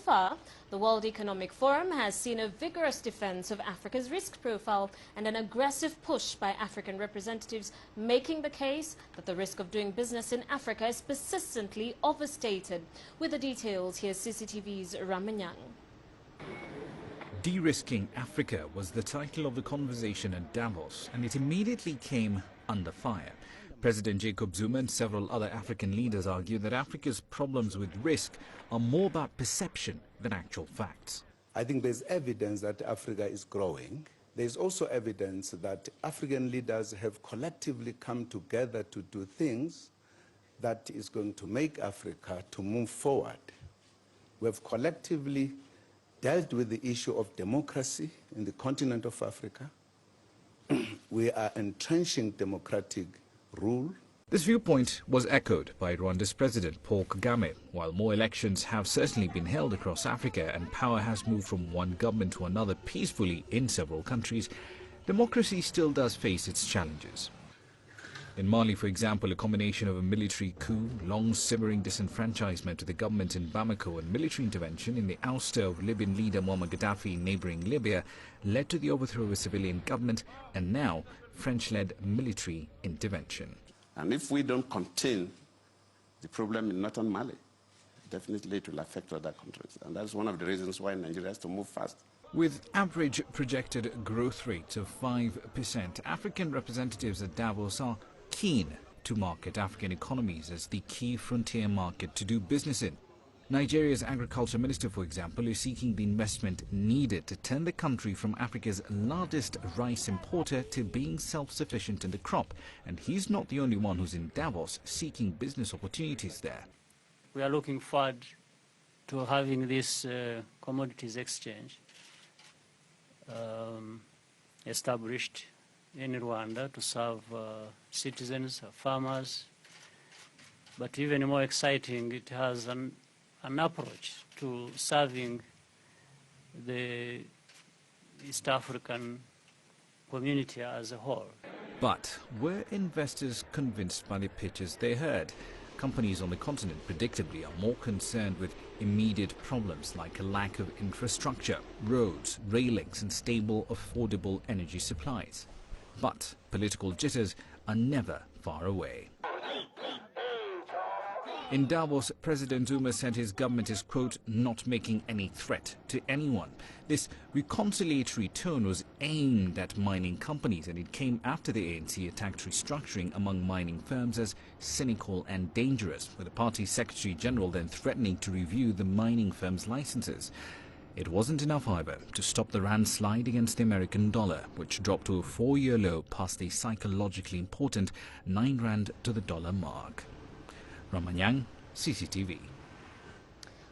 far, the World Economic Forum has seen a vigorous defense of Africa's risk profile and an aggressive push by African representatives making the case that the risk of doing business in Africa is persistently overstated. With the details, here's CCTV's Ramanyang. De-risking Africa was the title of the conversation at Davos, and it immediately came under fire. President Jacob Zuma and several other African leaders argue that Africa's problems with risk are more about perception than actual facts. I think there's evidence that Africa is growing. There's also evidence that African leaders have collectively come together to do things that is going to make Africa to move forward. We have collectively dealt with the issue of democracy in the continent of Africa. We are entrenching democratic rule. This viewpoint was echoed by Rwanda's President Paul Kagame. While more elections have certainly been held across Africa and power has moved from one government to another peacefully in several countries, democracy still does face its challenges. In Mali, for example, a combination of a military coup, long-simmering disenfranchisement of the government in Bamako and military intervention in the ouster of Libyan leader Muammar Gaddafi in neighboring Libya led to the overthrow of a civilian government and now French-led military intervention. And if we don't contain the problem in northern Mali, definitely it will affect other countries. And that's one of the reasons why Nigeria has to move fast. With average projected growth rates of 5%, African representatives at Davos are keen to market African economies as the key frontier market to do business in. Nigeria's agriculture minister, for example, is seeking the investment needed to turn the country from Africa's largest rice importer to being self-sufficient in the crop. And he's not the only one who's in Davos seeking business opportunities there. We are looking forward to having this commodities exchange established in Rwanda to serve citizens, farmers. But even more exciting, it has an approach to serving the East African community as a whole. But were investors convinced by the pitches they heard? Companies on the continent predictably are more concerned with immediate problems like a lack of infrastructure, roads, rail links and stable, affordable energy supplies. But political jitters are never far away. In Davos, President Zuma said his government is, quote, not making any threat to anyone. This reconciliatory tone was aimed at mining companies, and it came after the ANC attacked restructuring among mining firms as cynical and dangerous, with the party's Secretary General then threatening to review the mining firms' licenses. It wasn't enough, however, to stop the rand slide against the American dollar, which dropped to a 4-year low past the psychologically important 9 rand to the dollar mark. Ramanyang, CCTV.